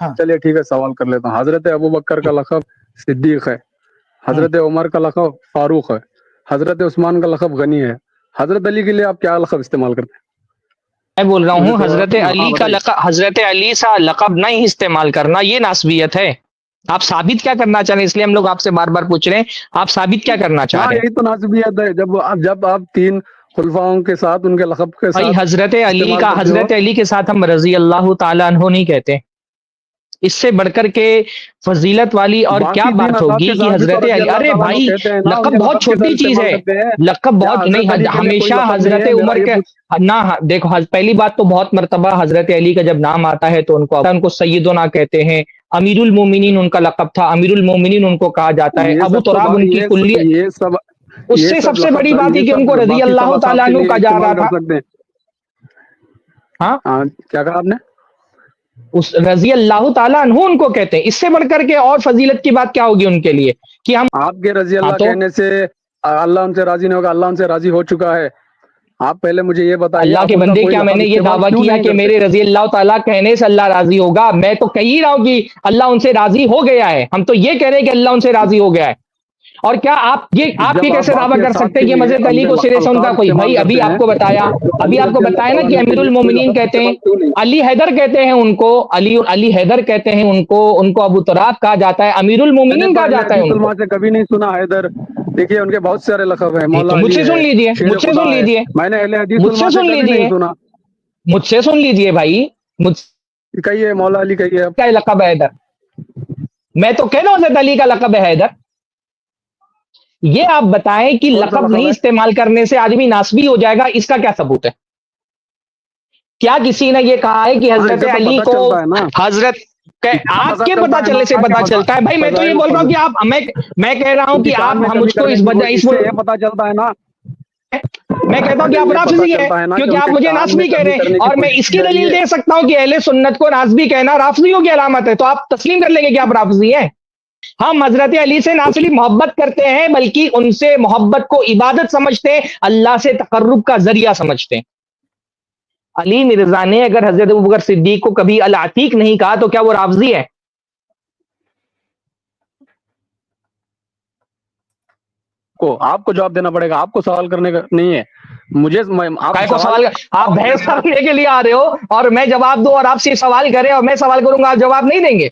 ہاں چلیے ٹھیک ہے، سوال کر لیتا ہوں. حضرت ابو بکر کا لقب صدیق ہے، حضرت عمر کا لقب فاروق ہے، حضرت عثمان کا لقب غنی ہے. حضرت علی کے لیے آپ کیا لقب استعمال کرتے ہیں؟ میں بول رہا مجھے ہوں تھوڑا حضرت علی کا بتائیے. لقب، حضرت علی سا لقب نہیں استعمال کرنا، یہ ناسبیت ہے. آپ ثابت کیا کرنا چاہ رہے ہیں؟ اس لیے ہم لوگ آپ سے بار بار پوچھ رہے ہیں آپ ثابت کیا کرنا چاہ ہاں رہے ہیں؟ یہی تو ناسبیت ہے، جب آپ تین خلفاؤں کے ساتھ ان کے لقب کے بھائی ساتھ حضرت علی استعمال کا، کرتے ہو. حضرت علی کے ساتھ ہم رضی اللہ تعالیٰ عنہ نہیں کہتے. اس سے بڑھ کر کے فضیلت والی اور کیا باقی تین بات حضرات ہوگی کے کہ ساتھ بھی تو حضرت رضی علی، اللہ ارے تعالیٰ عنہ بھائی کہتے ہیں نا، ان لقب کے بہت لقب کے ساتھ چھوٹی چیز استعمال ہے. کرتے ہیں. لقب یا بہت حضرت نہیں، علی کے لیے کوئی ہمیشہ لقب نہیں حضرت ہے؟ میرا عمر یہ کے نہ، دیکھو پہلی بات تو بہت مرتبہ حضرت علی کا جب نام آتا ہے تو ان کو سیدنا کہتے ہیں. امیر المومنین ان کا لقب تھا، امیر المومنین ان کو کہا جاتا ہے. یہ ابو سب تو تراب ان کی کلیت، یہ سب اس یہ سے سب سب سے لقب بڑی بات ہے یہ کہ ان سب کو رضی باقی سب اللہ اصحاب تعالیٰ کے عنہ لیے کہا جا رہا استعمال تھا. کر سکتے ہیں. ہاں ہاں کیا کہا آپ نے؟ اس رضی اللہ تعالیٰ عنہ ان کو کہتے ہیں. اس سے بڑھ کر کے اور فضیلت کی بات کیا ہوگی ان کے لیے کہ ہم، آپ کے رضی ہاں اللہ تو کہنے سے اللہ ان سے راضی نہیں ہوگا، اللہ ان سے راضی ہو چکا ہے. آپ پہلے مجھے یہ بتائیے، اللہ آپ کے ان کا بندے، کوئی کیا میں لقب نے یہ استعمال دعویٰ کیوں کیا نہیں کہ کرتے؟ میرے رضی اللہ تعالیٰ کہنے سے اللہ راضی ہوگا؟ میں تو کہہ ہی رہا ہوں کہ اللہ ان سے راضی ہو گیا ہے. ہم تو یہ کہہ رہے ہیں کہ اللہ ان سے راضی ہو گیا ہے. اور کیا آپ یہ جب آپ کیسے دعویٰ باقی کر اصحاب سکتے کے ہیں کہ لیے حضرت علی کو سرے سے ان کا القاب کوئی، استعمال بھائی ابھی کرتے آپ ہیں کو بتایا، تو ابھی علی آپ کو رضی اللہ بتایا نا تعالیٰ کہ عنہ کے امیر لیے کوئی المومنین لقب کہتے ہیں، استعمال کیوں نہیں؟ علی حیدر کہتے ہیں ان کو، علی حیدر کہتے ہیں ان کو ابو تراب کہا جاتا ہے، امیر میں نے المومنین تو کہا اہل جاتا ہے حدیث ان کو. علماء سے کبھی نہیں سنا حیدر. دیکھیے ان کے بہت سارے لقب ہیں، تو مولا مجھ علی سے ہے، سن لیجئے، شیر مجھ سے خدا سن ہے. لیجئے، میں نے اہل حدیث مجھ علماء سے سے سن کبھی نہیں لیجئے، سنا. مجھ سے سن لیجئے بھائی، مجھ کہیے مولا علی کہیے. اب کا لقب ہے حیدر. میں تو کہہ رہا ہوں حضرت علی کا لقب ہے حیدر. یہ آپ بتائیں کہ کون سا لقب لقب نہیں ہے؟ استعمال کرنے سے آدمی ناسبی ہو جائے گا، اس کا کیا ثبوت ہے؟ کیا کسی نے یہ کہا ہے کہ ہاں حضرت اسے تو علی پتہ کو چلتا ہے نا، حضرت آپ پتہ کے چلتا پتا ہے نا چلنے سے کہ پتا چلتا ہے؟ بھائی میں تو یہ بول رہا ہوں کہ آپ، میں کہہ رہا ہوں کہ انتقال آپ میں کمی مجھ کو کرنے اس کی وجہ اس سے یہ پتہ چلتا ہے نا. میں کہتا ہوں کہ ارے آپ یہ پتہ رافضی ہے چلتا ہے نا کہ کیونکہ ان آپ کے مجھے کام میں ناسبی کہہ رہے کمی ہیں، کرنے کی اور میں کوشش اس کی کی جا رہی دلیل ہے. دے سکتا ہوں کہ اہل سنت کو رافضی کہنا رافضیوں کی علامت ہے، تو آپ تسلیم کر لیں گے کہ آپ رافضی ہیں. ہم حضرت علی سے نہ صرف محبت کرتے ہیں بلکہ ان سے محبت کو عبادت سمجھتے ہیں، اللہ سے تقرب کا ذریعہ سمجھتے ہیں. علی مرزا نے اگر حضرت ابوبکر صدیق کو کبھی العتیق نہیں کہا تو کیا وہ رافضی ہے؟ آپ کو جواب دینا پڑے گا، آپ کو سوال کرنے کا نہیں ہے. مجھے آپ کائے کو سوال آپ بحث کرنے کے لیے آ رہے ہو اور میں جواب دوں، اور آپ صرف سوال کریں اور میں سوال کروں گا آپ جواب نہیں دیں گے.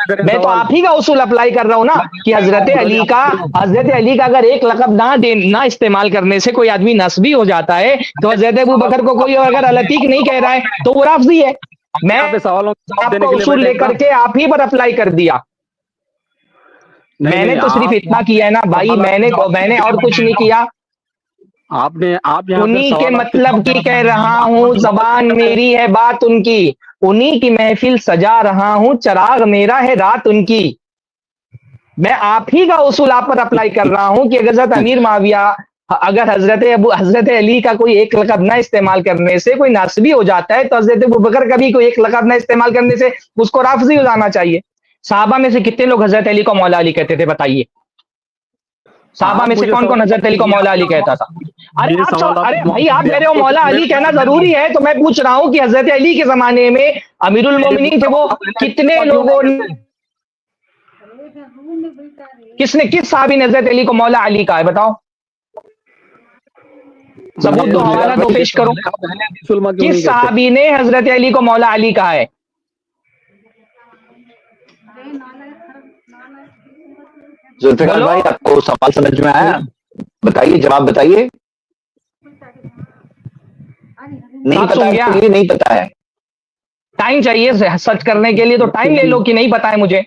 کریں میں تو سوال. آپ ہی کا اصول اپلائی کر رہا ہوں نا کہ حضرت علی کا اگر ایک لقب نہ استعمال کرنے سے کوئی آدمی نسبی ہو جاتا ہے تو حضرت ابوبکر کو کوئی اگر العتیق نہیں کہہ رہا ہے تو وہ رافضی ہے. میں یہاں پہ سوالوں کا جواب آپ دینے کا کے لیے اصول بیٹھے لے ہیں کر نا. کے آپ ہی پر اپلائی کر دیا. نہیں میں نے نہیں، تو صرف آپ اتنا کیا ہے نا بھائی، سوالات کا جواب میں دینے نے کے لیے اور کچھ بیٹھے ہیں نہیں نا. کیا. آپ یہاں پہ انہی کے سوالات کے مطلب جواب کی دینا کہہ چاہتے رہا ہیں. ہوں، زبان میری ہے بات ان کی. انہی کی محفل سجا رہا ہوں، چراغ میرا ہے رات ان کی. میں آپ ہی کا اصول آپ پر اپلائی کر رہا ہوں کہ حضرت امیر معاویہ، اگر حضرت علی کا کوئی ایک لقب نہ استعمال کرنے سے کوئی ناسبی ہو جاتا ہے تو حضرت ابوبکر کا بھی کوئی ایک لقب نہ استعمال کرنے سے اس کو رافضی ہو جانا چاہیے. صحابہ میں سے کتنے لوگ حضرت علی کو مولا علی کہتے تھے بتائیے؟ صحابہ آپ میں سے مجھے کون کون سوالات حضرت علی کو کیجیے، مولا آپ علی کا کہتا تھا؟ یہ سوالات ارے کا جواب بھائی آپ دیجیے. کہہ رہے ہو مولا علی کہنا ضروری ہے تو میں پوچھ رہا ہوں کہ حضرت علی کے زمانے میں امیر المومنین تھے وہ، کتنے لوگوں کس صحابی نے حضرت علی کو مولا علی کہا ہے بتاؤ؟ ثبوت دو، حوالہ دو، پیش کرو. کس صحابی نے حضرت علی کو مولا علی کہا ہے؟ ذوالفقار بولو. بھائی آپ کو سوال سمجھ میں آیا؟ بتائیے، جواب بتائیے. نہیں صاف پتا سن ہے گیا؟ اس لیے نہیں پتا ہے. ٹائم چاہیے سرچ کرنے کے لیے تو ٹائم لے لو کہ نہیں پتا ہے مجھے.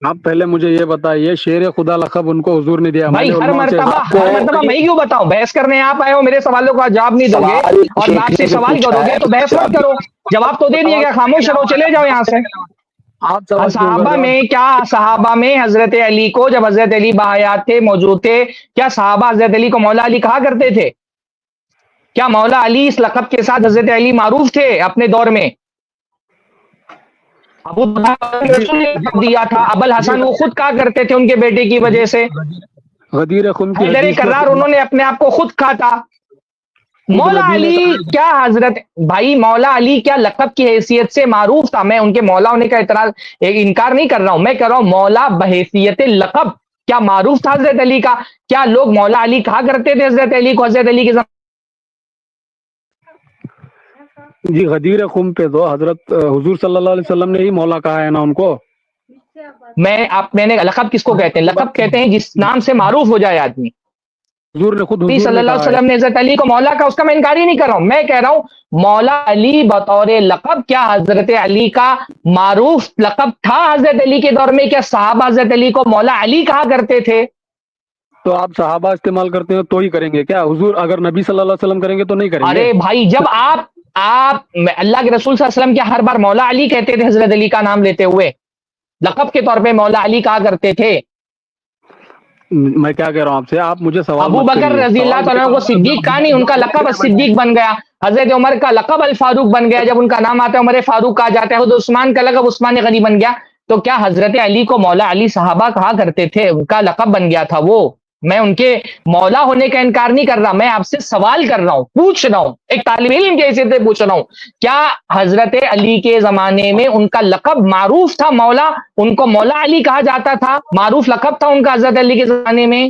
آپ پہلے مجھے یہ بتائیے، شیر خدا لقب ان کو حضور نے دیا. میں بھائی نے ہر علماء سے مرتبہ آپ کو میں کیوں بتاؤں؟ بحث کرنے آپ آئے ہو، میرے سوالوں کا جواب نہیں دو گے سوال اور شیخ آپ نے سے جو سوال پوچھا کرو گے ہے تو بحث مت جواب کرو. جواب تو دے دیے گا، خاموش رہو، چلے جاؤ یہاں سے. آپ سوال کیوں کر صحابہ رہے ہو؟ میں کیا، صحابہ میں حضرت علی کو جب حضرت علی باحیات تھے، موجود تھے، کیا صحابہ حضرت علی کو مولا علی کہا کرتے تھے؟ کیا مولا علی اس لقب کے ساتھ حضرت علی معروف تھے اپنے دور میں؟ ابو جی رسول نے لقب دیا تھا، ابو الحسن وہ خود کہا کرتے تھے ان کے بیٹے کی وجہ سے. غدیر خم کی حیدر حدیث میں کرار انہوں نے اپنے آپ کو خود کہا تھا. مولا نبی نے علی کہا کیا حضرت بھائی مولا علی کیا لقب کی حیثیت سے معروف تھا؟ میں ان کے مولا ہونے کا انکار نہیں کر رہا ہوں، میں کہہ رہا ہوں مولا بحیثیت لقب کیا معروف تھا حضرت علی کا؟ کیا لوگ مولا علی کہا کرتے تھے حضرت علی کو؟ حضرت علی کے جی غدیر خم پہ تو حضرت حضور صلی اللہ علیہ وسلم نے ہی مولا کہا ہے نا ان کو. میں نے لقب کس کو کہتے ہیں؟ لقب کہتے ہیں جس نام سے معروف ہو جائے آدمی. حضور نے خود حضور صلی نے اللہ کہا علیہ ہے. وسلم نے حضرت علی کو مولا کا، اس کا میں انکار ہی نہیں کر رہا ہوں. میں کہہ رہا ہوں مولا علی بطور لقب کیا حضرت علی کا معروف لقب تھا حضرت علی کے دور میں؟ کیا صحابہ حضرت علی کو مولا علی کہا کرتے تھے؟ تو آپ صحابہ استعمال کرتے ہیں تو ہی کریں گے کیا؟ حضور اگر نبی صلی اللہ علیہ وسلم کریں گے تو نہیں کریں گے؟ ارے بھائی جب آپ اللہ کے رسول صلی اللہ علیہ وسلم کیا ہر بار مولا علی کہتے تھے حضرت علی کا نام لیتے ہوئے؟ لقب کے طور پہ مولا علی کہا کرتے تھے. میں کیا کہہ رہا ہوں آپ سے، آپ مجھے سوال ابو مت بکر کریے. رضی اللہ تعالیٰ کو صدیق کہا نہیں، ان کا لقب صدیق بن گیا. حضرت عمر کا لقب الفاروق بن گیا، جب ان کا نام آتا ہے عمر فاروق کہا جاتا ہے. خود عثمان کا لقب عثمان غنی بن گیا. تو کیا حضرت علی کو مولا علی صحابہ کہا کرتے تھے؟ ان کا لقب بن گیا تھا وہ. میں ان کے مولا ہونے کا انکار نہیں کر رہا، میں آپ سے سوال کر رہا ہوں، پوچھ رہا ہوں، ایک طالب علم کی حیثیت سے پوچھ رہا ہوں. کیا حضرت علی کے زمانے میں ان کا لقب معروف تھا مولا؟ ان کو مولا علی کہا جاتا تھا، معروف لقب تھا ان کا حضرت علی کے زمانے میں؟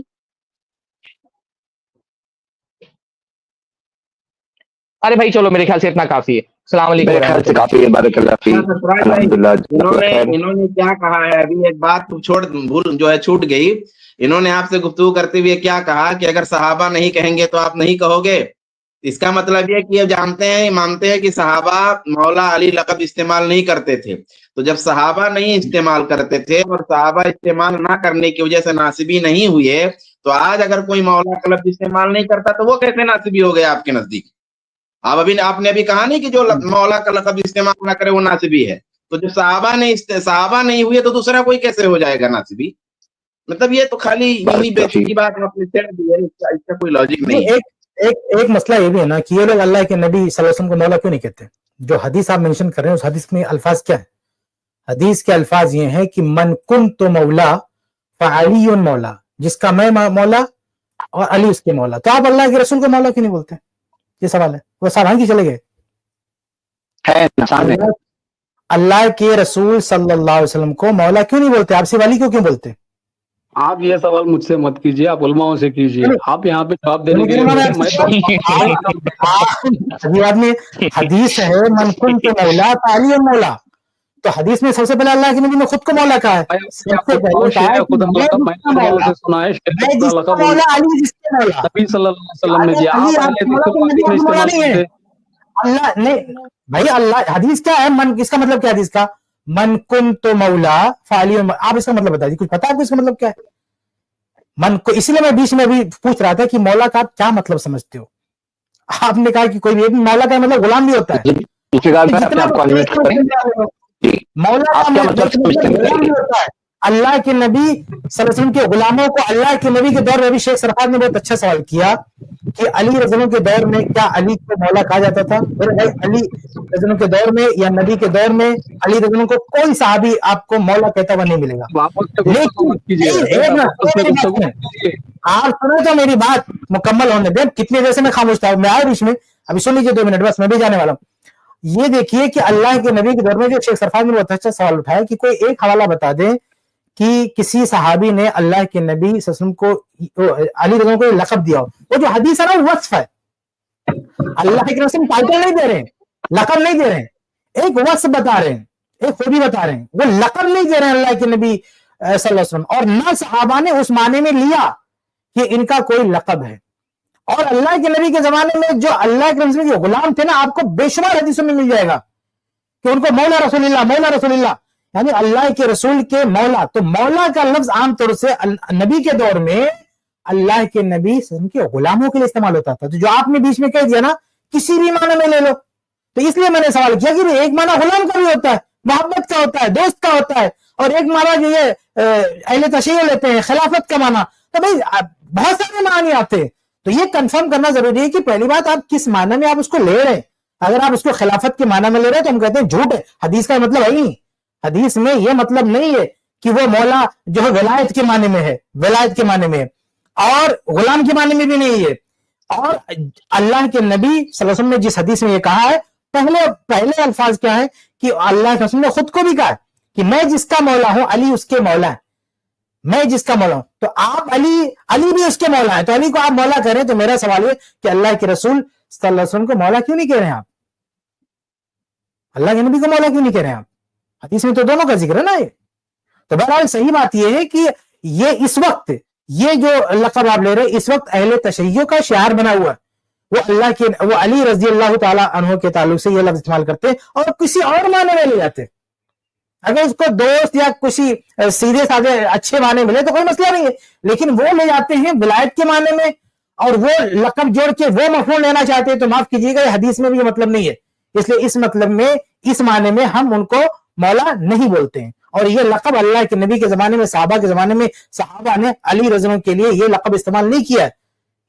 ارے بھائی چلو میرے خیال سے اتنا کافی ہے. السلام علیکم میرے خیال ورحمۃ سے اللہ. کافی ہے. بارک اللہ فیک. سرفراز بھائی، الحمدللہ. انہوں نے کیا کہا ہے؟ ابھی ایک بات بھول جو ہے چھوٹ گئی. انہوں نے آپ سے گفتگو کرتے ہوئے کیا کہا کہ اگر صحابہ نہیں کہیں گے تو آپ نہیں کہو گے. اس کا مطلب یہ کہ یہ جانتے ہیں، مانتے ہیں کہ صحابہ مولا علی لقب استعمال نہیں کرتے تھے. تو جب صحابہ نہیں استعمال کرتے تھے اور صحابہ استعمال نہ کرنے کی وجہ سے ناصبی نہیں ہوئے، تو آج اگر کوئی مولا کا لفظ استعمال نہیں کرتا تو وہ کیسے ناصبی ہو گئے آپ کے نزدیک؟ آپ نے ابھی کہا نہیں کہ جو مولا کا لقب استعمال نہ کرے وہ ناصبی ہے. تو جو صحابہ نہیں ہوئے تو دوسرا کوئی کیسے ہو جائے گا ناصبی؟ مطلب یہ تو خالی یوں ہی بیسکی بات آپ نے چھیڑ دی ہے، اس کا کوئی لاجک نہیں ہے. ایک مسئلہ یہ بھی ہے نا کہ یہ لوگ اللہ کے نبی صلی اللہ علیہ وسلم کو مولا کیوں نہیں کہتے؟ جو حدیث آپ مینشن کر رہے ہیں اس حدیث میں الفاظ کیا ہے؟ حدیث کے الفاظ یہ ہیں کہ من کنت مولا فعلی مولا، جس کا میں مولا اور علی اس کے مولا. تو آپ اللہ کے رسول کو مولا کیوں نہیں بولتے؟ یہ سوال ہے. وہ سارا کی چلے گئے. اللہ کے رسول صلی اللہ علیہ وسلم کو مولا کیوں نہیں بولتے؟ آپ سے والی کیوں بولتے؟ آپ یہ سوال مجھ سے مت کیجیے، آپ علماءوں سے کیجیے. آپ یہاں پہ جواب دینے کے لیے حدیث ہے من کنت مولا فعلی مولا. تو حدیث میں سب سے پہلے اللہ کے نبی نے خود کو مولا کہا ہے. سب سے پہلے کہا ہے کہ میں جس کا مولا، میں جس کا مولا علی جس کے مولا. نبی صلی اللہ علیہ وسلم نے دیا. علی آپ کے مولا تو نبی آپ مولا نہیں ہے. اللہ نہیں بھائی، اللہ حدیث کیا ہے؟ من اس کا مطلب کیا ہے حدیث کا؟ من کنت مولا فعلی. آپ اس کا مطلب بتا دیجیے، کچھ پتا ہے آپ کو اس کا مطلب کیا ہے؟ من کو اسی لیے میں بیچ میں بھی پوچھ رہا تھا کہ مولا کا آپ کیا مطلب سمجھتے ہو؟ آپ نے کہا کہ کوئی بھی مولا کا مطلب غلام بھی ہوتا ہے. مولا کا مطلب غلام بھی ہوتا ہے. اللہ کے نبی صلی اللہ علیہ وسلم کے غلاموں کو اللہ کے نبی کے دور میں بھی شیخ سرفراز نے بہت اچھا سوال کیا کہ علی رضی اللہ عنہ کے دور میں کیا علی کو مولا کہا جاتا تھا؟ علی رضی اللہ عنہ کے دور میں یا نبی کے دور میں علی رضی اللہ عنہ کو کوئی صحابی آپ کو مولا کہتا ہوا نہیں ملے گا. لیکن آپ سنو تو میری بات مکمل ہونے دیں. کتنے دیر سے میں خاموش تھا؟ میں آیا بیچ میں، ابھی سن لیجیے 2 منٹ بس، میں بھی جانے والا ہوں. یہ دیکھیے کہ اللہ کے نبی کے دور میں جو شیخ سرفراز نے بہت اچھا سوال اٹھایا کہ کوئی ایک حوالہ بتا دیں کہ کسی صحابی نے اللہ کے نبی صلی اللہ علیہ وسلم کو علی رضی اللہ عنہ کو لقب دیا ہو. وہ جو حدیث ہے نا وہ وصف ہے. اللہ کے رسول ٹائٹل نہیں دے رہے ہیں، لقب نہیں دے رہے ہیں، ایک وصف بتا رہے ہیں، ایک خوبی بتا رہے ہیں. وہ لقب نہیں دے رہے ہیں اللہ کے نبی صلی اللہ علیہ وسلم. اور نہ صحابہ نے اس معنی میں لیا کہ ان کا کوئی لقب ہے. اور اللہ کے نبی کے زمانے میں جو اللہ کے رسول کے غلام تھے نا، آپ کو بے شمار حدیثوں میں مل جائے گا کہ ان کو مولا رسول اللہ، مولا رسول اللہ، یعنی اللہ کے رسول کے مولا. تو مولا کا لفظ عام طور سے نبی کے دور میں اللہ کے نبی کے غلاموں کے لیے استعمال ہوتا تھا. تو جو آپ نے بیچ میں کہہ دیا نا کسی بھی معنی میں لے لو، تو اس لیے میں نے سوال کیا کہ ایک معنی غلام کا بھی ہوتا ہے، محبت کا ہوتا ہے، دوست کا ہوتا ہے، اور ایک معنی جو یہ اہل تشیع لیتے ہیں خلافت کا معنی. تو بھائی بہت سارے معنی آتے ہیں. تو یہ کنفرم کرنا ضروری ہے کہ پہلی بات آپ کس معنی میں آپ اس کو لے رہے ہیں. اگر آپ اس کو خلافت کے معنی میں لے رہے ہیں تو ہم کہتے ہیں جھوٹ ہے، حدیث کا مطلب ہے نہیں. حدیث میں یہ مطلب نہیں ہے کہ وہ مولا جو ہے ولایت کے معنی میں ہے، ولایت کے معنی میں ہے، اور غلام کے معنی میں بھی نہیں ہے. اور اللہ کے نبی صلی اللہ علیہ وسلم نے جس حدیث میں یہ کہا ہے، پہلے الفاظ کیا ہے کہ اللہ کے رسول نے خود کو بھی کہا کہ میں جس کا مولا ہوں علی اس کے مولا ہے، میں جس کا مولا ہوں. تو آپ علی بھی اس کے مولا ہے، تو علی کو آپ مولا کہہ رہے ہیں. تو میرا سوال ہے کہ اللہ کے رسول صلی اللہ علیہ وسلم کو مولا کیوں نہیں کہہ رہے ہیں آپ؟ اللہ کے نبی کو مولا کیوں نہیں کہہ رہے ہیں آپ؟ حدیث میں تو دونوں کا ذکر ہے نا. یہ تو بہرحال صحیح بات یہ ہے کہ یہ اس وقت یہ جو لقب آپ لے رہے ہیں اس وقت اہل تشیع کا شعار بنا ہوا ہے. وہ علی رضی اللہ تعالی عنہ کے تعلق سے یہ لفظ استعمال کرتے ہیں اور کسی اور معنی میں لے جاتے ہیں. اگر اس کو دوست یا کسی سیدھے سادھے اچھے معنی ملے تو کوئی مسئلہ نہیں ہے، لیکن وہ لے جاتے ہیں ولایت کے معنی میں اور وہ لقب جوڑ کے وہ مفہوم لینا چاہتے ہیں. تو معاف کیجیے گا، حدیث میں بھی یہ مطلب نہیں ہے. اس لیے اس مطلب میں اس معنی میں ہم ان کو مولا نہیں بولتے ہیں. اور یہ لقب اللہ کے نبی کے زمانے میں صحابہ کے زمانے میں صحابہ نے علی رضی اللہ کے لیے یہ لقب استعمال نہیں کیا،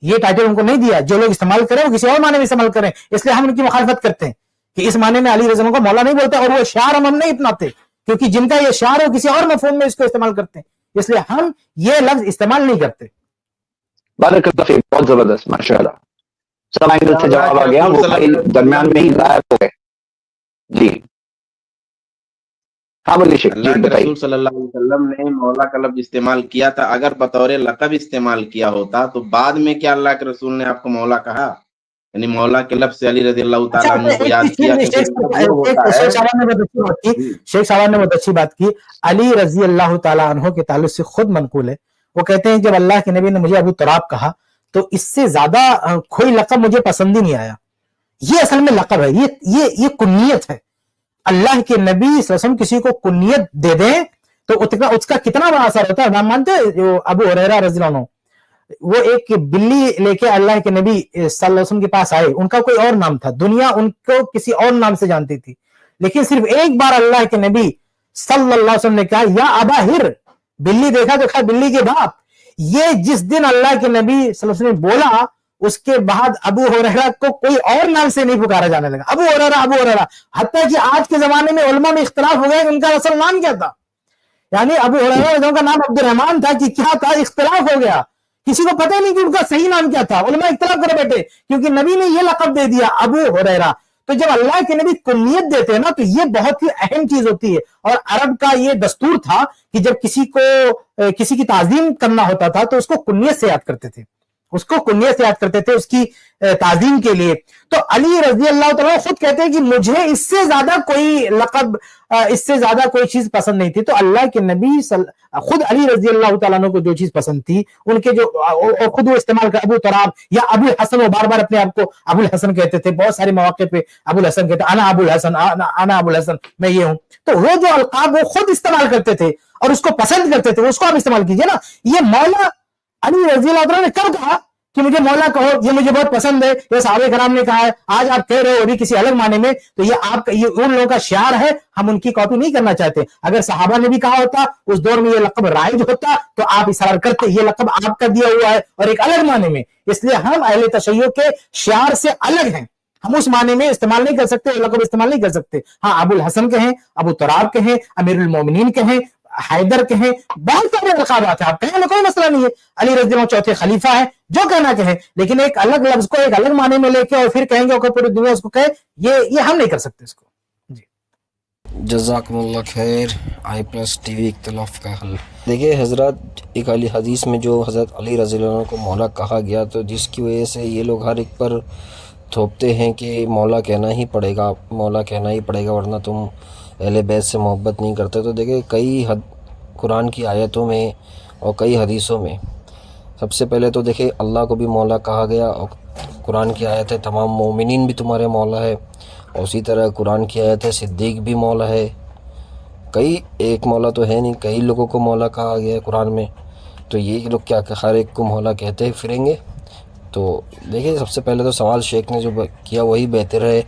یہ ٹائٹل ان کو نہیں دیا. جو لوگ استعمال کریں وہ کسی اور معنی میں استعمال کریں، اس لیے ہم ان کی مخالفت کرتے ہیں کہ اس معنی میں علی رضی اللہ کو مولا نہیں بولتے. اور وہ شعار ہم نہیں اپناتے کیونکہ جن کا یہ شعار ہے کسی اور مفہوم میں اس کو استعمال کرتے ہیں، اس لیے ہم یہ لفظ استعمال نہیں کرتے. بارک اللہ فیک، بہت زبردست، ماشاءاللہ. سب اینگل سے جواب آ گیا، وہ بھائی درمیان میں ہی غائب ہو گئے. جی ہاں بولیے شیخ جی اللہ کے بتائیے. رسول صلی اللہ علیہ وسلم نے مولا کا لفظ استعمال کیا تھا. اگر بطور لقب استعمال کیا ہوتا تو بعد میں کیا اللہ کے رسول نے آپ کو مولا کہا؟ یعنی مولا کے لفظ سے علی رضی اللہ تعالیٰ عنہ کو یاد کیا. شیخ صاحب نے بہت اچھی بات کی. علی رضی اللہ تعالیٰ عنہ کے تعلق سے خود منقول ہے، وہ کہتے ہیں جب اللہ کے نبی نے مجھے ابو تراب کہا تو اس سے زیادہ کوئی لقب مجھے پسند ہی نہیں آیا. یہ اصل میں لقب ہے، یہ کنیت ہے. اللہ کے نبی صلی اللہ علیہ وسلم کسی کو کنیت دے دیں تو اس کا کتنا بڑا اثر ہوتا ہے. نام مانتے ابو ہریرہ رضی اللہ عنہ، وہ ایک بلی لے کے اللہ کے نبی صلی اللہ علیہ وسلم کے پاس آئے. ان کا کوئی اور نام تھا، دنیا ان کو کسی اور نام سے جانتی تھی، لیکن صرف ایک بار اللہ کے نبی صلی اللہ علیہ وسلم نے کہا یا ابا ہر. بلی دیکھا تو کہا بلی کے باپ. یہ جس دن اللہ کے نبی صلی اللہ علیہ وسلم نے بولا اس کے بعد ابو ہریرہ کو کوئی اور نام سے نہیں پکارا جانے لگا. ابو ہریرہ. حتیٰ کہ آج کے زمانے میں علماء میں اختلاف ہو گیا کہ ان کا اصل نام کیا تھا. یعنی ابو ہریرہ کا نام عبد الرحمن تھا کہ کیا تھا، اختلاف ہو گیا. کسی کو پتہ نہیں کہ ان کا صحیح نام کیا تھا. علماء اختلاف کرے بیٹھے کیونکہ نبی نے یہ لقب دے دیا ابو ہریرہ. تو جب اللہ کے نبی کنیت دیتے ہیں نا تو یہ بہت ہی اہم چیز ہوتی ہے. اور عرب کا یہ دستور تھا کہ جب کسی کی تعظیم کرنا ہوتا تھا تو اس کو کنیت سے یاد کرتے تھے، اس کی تعظیم کے لیے. تو علی رضی اللہ تعالیٰ خود کہتے ہیں کہ مجھے اس سے زیادہ کوئی لقب، اس سے زیادہ کوئی چیز پسند نہیں تھی. تو اللہ کے نبی خود علی رضی اللہ تعالیٰ عنہ کو جو چیز پسند تھی ان کے جو خود وہ استعمال کر ابو تراب یا ابو الحسن، وہ بار بار اپنے آپ کو ابو الحسن کہتے تھے. بہت سارے مواقع پہ ابو الحسن کہتے انا ابو الحسن، میں یہ ہوں. تو وہ جو القاب وہ خود استعمال کرتے تھے اور اس کو پسند کرتے تھے، اس کو آپ استعمال کیجئے نا. یہ مولا علی رضی اللہ عنہ نے کب کہا کہ مجھے مولا کہو، یہ مجھے بہت پسند ہے، یہ صحابہ کرام نے کہا ہے، آج آپ کہہ رہے ہو ابھی کسی الگ معنی میں. تو یہ ان لوگوں کا شعار ہے، ہم ان کی کاپی نہیں کرنا چاہتے. اگر صحابہ نے بھی کہا ہوتا اس دور میں یہ لقب رائج ہوتا تو آپ اصرار کرتے یہ لقب آپ کا دیا ہوا ہے اور ایک الگ معنی میں. اس لیے ہم اہل تشیع کے شعار سے الگ ہیں، ہم اس معنی میں استعمال نہیں کر سکتے، لقب استعمال نہیں کر سکتے. ہاں ابو الحسن کہیں، ابو تراب کہیں، امیر المومنین کہیں، حیدر کہیں، بہت سارے القابات ہیں، آپ کہیں کوئی مسئلہ نہیں ہے. علی رضی اللہ چوتھے خلیفہ ہیں، جو کہنا کہیں، لیکن ایک الگ لفظ کو ایک الگ معنی میں لے کے اور پھر کہیں گے کہ پوری دنیا اس کو کہے، یہ ہم نہیں کر سکتے اس کو. جی جزاکم اللہ خیر. i+ TV اختلاف کا حل. دیکھیے حضرات، ایک علی حدیث میں جو حضرت علی رضی اللہ عنہ کو مولا کہا گیا تو جس کی وجہ سے یہ لوگ ہر ایک پر تھوپتے ہیں کہ مولا کہنا ہی پڑے گا ورنہ تم اہل بیت سے محبت نہیں کرتے. تو دیکھیں کئی قرآن کی آیتوں میں اور کئی حدیثوں میں سب سے پہلے تو دیکھیں اللہ کو بھی مولا کہا گیا اور قرآن کی آیت ہے تمام مومنین بھی تمہارے مولا ہے، اور اسی طرح قرآن کی آیت ہے صدیق بھی مولا ہے. کئی ایک مولا تو ہے نہیں، کئی لوگوں کو مولا کہا گیا ہے قرآن میں. تو یہ لوگ کیا ہر ایک کو مولا کہتے پھریں گے؟ تو دیکھیں سب سے پہلے تو سوال شیخ نے جو کیا وہی بہتر ہے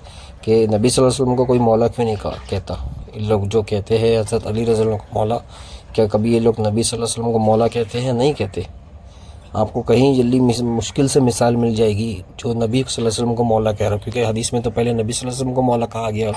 کہ نبی صلی اللہ علیہ وسلم کو کوئی مولا کیوں نہیں کہتا. لوگ جو کہتے ہیں حضرت علی رضی اللہ عنہ کو مولا، کیا کبھی یہ لوگ نبی صلی اللہ علیہ وسلم کو مولا کہتے ہیں؟ نہیں کہتے. آپ کو کہیں جلدی مشکل سے مثال مل جائے گی جو نبی صلی اللہ علیہ وسلم کو مولا کہہ رہا، کیونکہ حدیث میں تو پہلے نبی صلی اللہ علیہ وسلم کو مولا کہا گیا.